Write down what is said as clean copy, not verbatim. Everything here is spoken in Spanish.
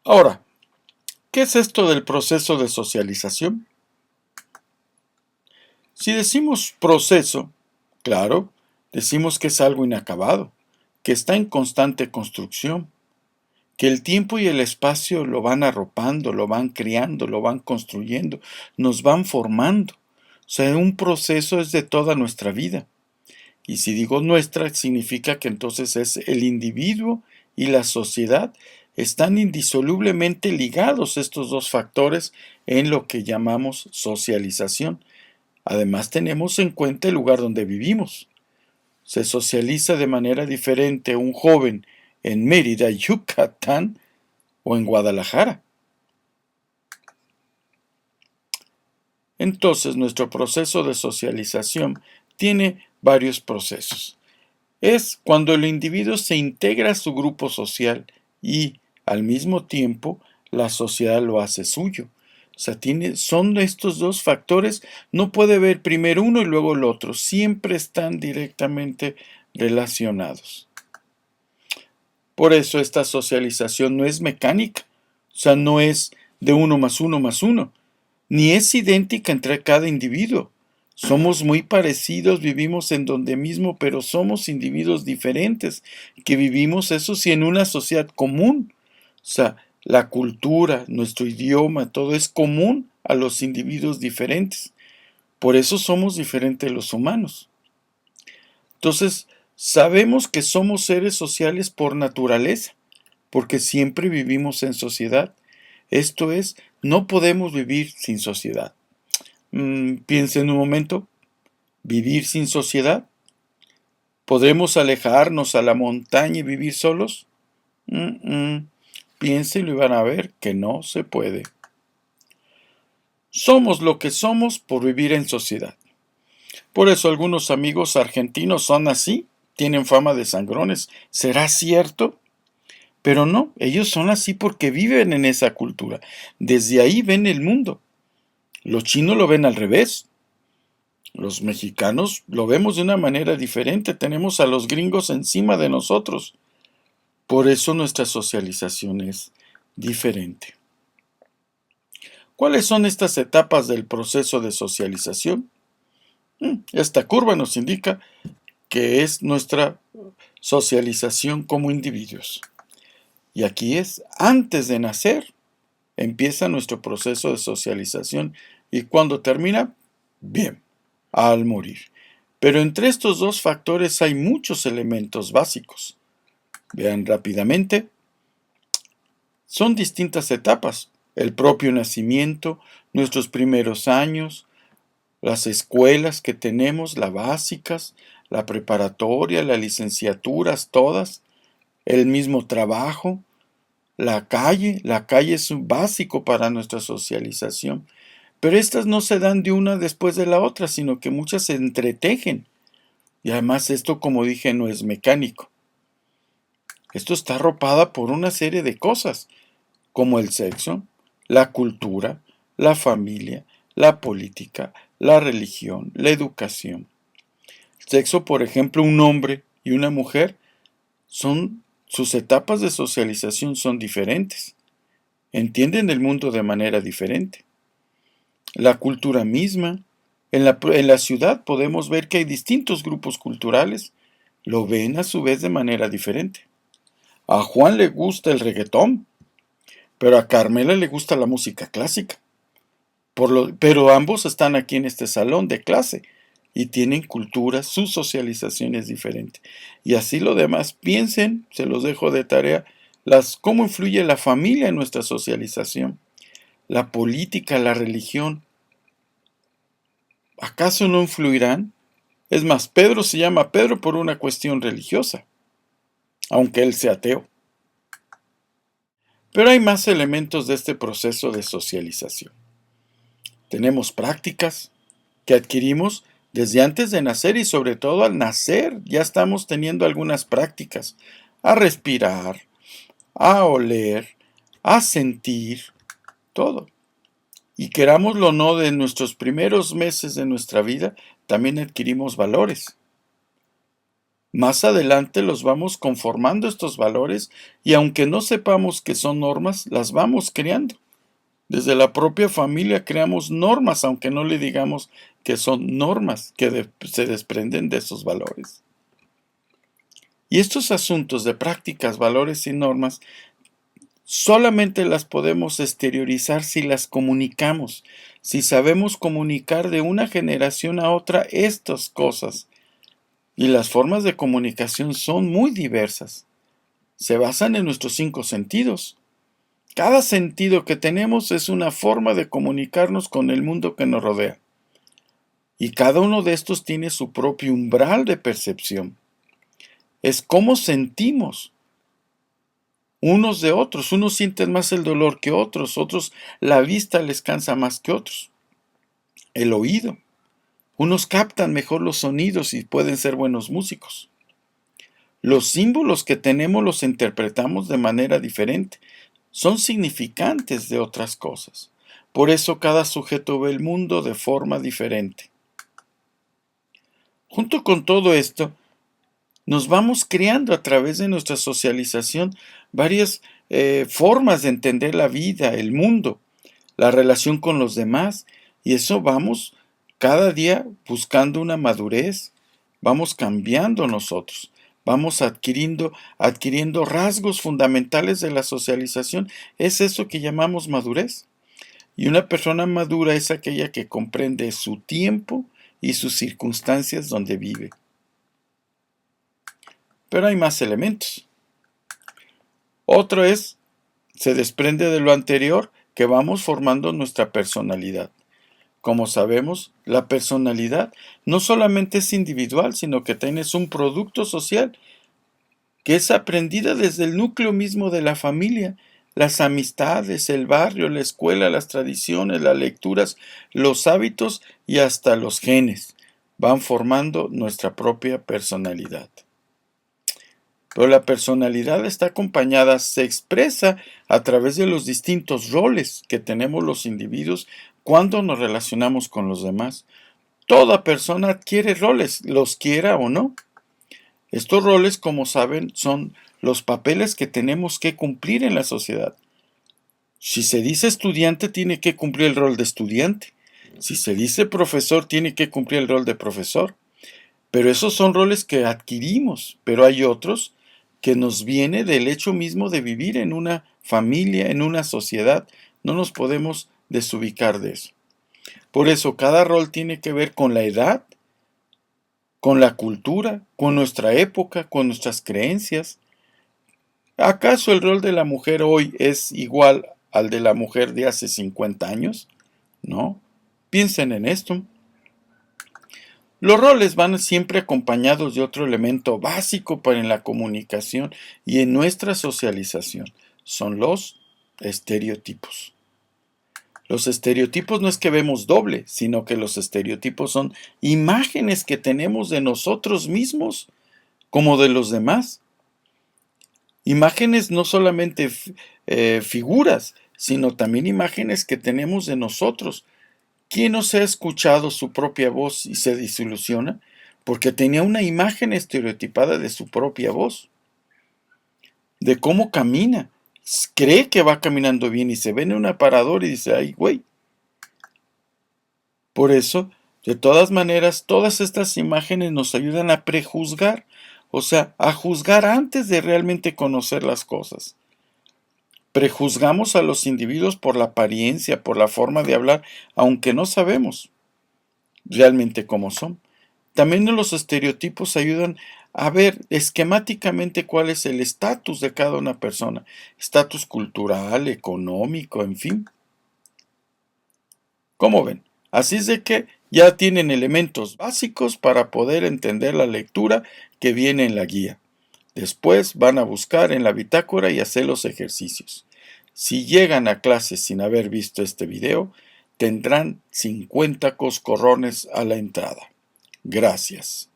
Ahora, ¿qué es esto del proceso de socialización? Si decimos proceso, claro, decimos que es algo inacabado, que está en constante construcción, que el tiempo y el espacio lo van arropando, lo van criando, lo van construyendo, nos van formando. O sea, un proceso es de toda nuestra vida. Y si digo nuestra, significa que entonces es el individuo y la sociedad están indisolublemente ligados estos dos factores en lo que llamamos socialización. Además, tenemos en cuenta el lugar donde vivimos. Se socializa de manera diferente un joven en Mérida, Yucatán, o en Guadalajara. Entonces, nuestro proceso de socialización tiene varios procesos. Es cuando el individuo se integra a su grupo social y, al mismo tiempo, la sociedad lo hace suyo. O sea, son estos dos factores, no puede ver primero uno y luego el otro, siempre están directamente relacionados. Por eso esta socialización no es mecánica, o sea, no es de uno más uno más uno, ni es idéntica entre cada individuo. Somos muy parecidos, vivimos en donde mismo, pero somos individuos diferentes, que vivimos eso sí en una sociedad común. O sea, la cultura, nuestro idioma, todo es común a los individuos diferentes. Por eso somos diferentes los humanos. Entonces, sabemos que somos seres sociales por naturaleza, porque siempre vivimos en sociedad. Esto es, no podemos vivir sin sociedad. Piensen un momento, vivir sin sociedad. ¿Podremos alejarnos a la montaña y vivir solos? Piénsenlo y van a ver que no se puede. Somos lo que somos por vivir en sociedad. Por eso algunos amigos argentinos son así, tienen fama de sangrones. ¿Será cierto? Pero no, ellos son así porque viven en esa cultura. Desde ahí ven el mundo. Los chinos lo ven al revés. Los mexicanos lo vemos de una manera diferente. Tenemos a los gringos encima de nosotros. Por eso nuestra socialización es diferente. ¿Cuáles son estas etapas del proceso de socialización? Esta curva nos indica que es nuestra socialización como individuos. Y aquí es antes de nacer. Empieza nuestro proceso de socialización y cuando termina, bien, al morir. Pero entre estos dos factores hay muchos elementos básicos. Vean rápidamente, son distintas etapas. El propio nacimiento, nuestros primeros años, las escuelas que tenemos, las básicas, la preparatoria, las licenciaturas, todas, el mismo trabajo, la calle es un básico para nuestra socialización. Pero estas no se dan de una después de la otra, sino que muchas se entretejen. Y además esto, como dije, no es mecánico. Esto está arropada por una serie de cosas, como el sexo, la cultura, la familia, la política, la religión, la educación. El sexo, por ejemplo, un hombre y una mujer, sus etapas de socialización son diferentes. Entienden el mundo de manera diferente. La cultura misma. En la ciudad podemos ver que hay distintos grupos culturales. Lo ven a su vez de manera diferente. A Juan le gusta el reggaetón, pero a Carmela le gusta la música clásica. Pero ambos están aquí en este salón de clase y tienen culturas, su socialización es diferente. Y así lo demás, piensen, se los dejo de tarea, cómo influye la familia en nuestra socialización, la política, la religión. ¿Acaso no influirán? Es más, Pedro se llama Pedro por una cuestión religiosa, aunque él sea ateo. Pero hay más elementos de este proceso de socialización. Tenemos prácticas que adquirimos desde antes de nacer y sobre todo al nacer ya estamos teniendo algunas prácticas. A respirar, a oler, a sentir, todo. Y querámoslo o no, de nuestros primeros meses de nuestra vida también adquirimos valores. Más adelante los vamos conformando estos valores y aunque no sepamos que son normas, las vamos creando. Desde la propia familia creamos normas, aunque no le digamos que son normas que se desprenden de esos valores. Y estos asuntos de prácticas, valores y normas solamente las podemos exteriorizar si las comunicamos, si sabemos comunicar de una generación a otra estas cosas. Y las formas de comunicación son muy diversas. Se basan en nuestros 5 sentidos. Cada sentido que tenemos es una forma de comunicarnos con el mundo que nos rodea. Y cada uno de estos tiene su propio umbral de percepción. Es cómo sentimos unos de otros. Unos sienten más el dolor que otros. Otros la vista les cansa más que otros. El oído. Unos captan mejor los sonidos y pueden ser buenos músicos. Los símbolos que tenemos los interpretamos de manera diferente. Son significantes de otras cosas. Por eso cada sujeto ve el mundo de forma diferente. Junto con todo esto, nos vamos creando a través de nuestra socialización varias formas de entender la vida, el mundo, la relación con los demás, y eso vamos cada día buscando una madurez, vamos cambiando nosotros. Vamos adquiriendo rasgos fundamentales de la socialización. Es eso que llamamos madurez. Y una persona madura es aquella que comprende su tiempo y sus circunstancias donde vive. Pero hay más elementos. Otro se desprende de lo anterior, que vamos formando nuestra personalidad. Como sabemos, la personalidad no solamente es individual, sino que tienes un producto social que es aprendida desde el núcleo mismo de la familia, las amistades, el barrio, la escuela, las tradiciones, las lecturas, los hábitos y hasta los genes van formando nuestra propia personalidad. Pero la personalidad está acompañada, se expresa a través de los distintos roles que tenemos los individuos cuando nos relacionamos con los demás. Toda persona adquiere roles, los quiera o no. Estos roles, como saben, son los papeles que tenemos que cumplir en la sociedad. Si se dice estudiante, tiene que cumplir el rol de estudiante. Si se dice profesor, tiene que cumplir el rol de profesor. Pero esos son roles que adquirimos, pero hay otros que nos viene del hecho mismo de vivir en una familia, en una sociedad. No nos podemos desubicar de eso. Por eso cada rol tiene que ver con la edad, con la cultura, con nuestra época, con nuestras creencias. ¿Acaso el rol de la mujer hoy es igual al de la mujer de hace 50 años? No. Piensen en esto. Los roles van siempre acompañados de otro elemento básico para la comunicación y en nuestra socialización. Son los estereotipos. Los estereotipos no es que vemos doble, sino que los estereotipos son imágenes que tenemos de nosotros mismos como de los demás. Imágenes no solamente figuras, sino también imágenes que tenemos de nosotros. ¿Quién no se ha escuchado su propia voz y se desilusiona? Porque tenía una imagen estereotipada de su propia voz, de cómo camina. Cree que va caminando bien y se ve en un aparador y dice, ay, güey. Por eso, de todas maneras, todas estas imágenes nos ayudan a prejuzgar, o sea, a juzgar antes de realmente conocer las cosas. Prejuzgamos a los individuos por la apariencia, por la forma de hablar, aunque no sabemos realmente cómo son. También los estereotipos ayudan a ver esquemáticamente cuál es el estatus de cada una persona, estatus cultural, económico, en fin. ¿Cómo ven? Así es de que ya tienen elementos básicos para poder entender la lectura que viene en la guía. Después van a buscar en la bitácora y hacer los ejercicios. Si llegan a clase sin haber visto este video, tendrán 50 coscorrones a la entrada. Gracias.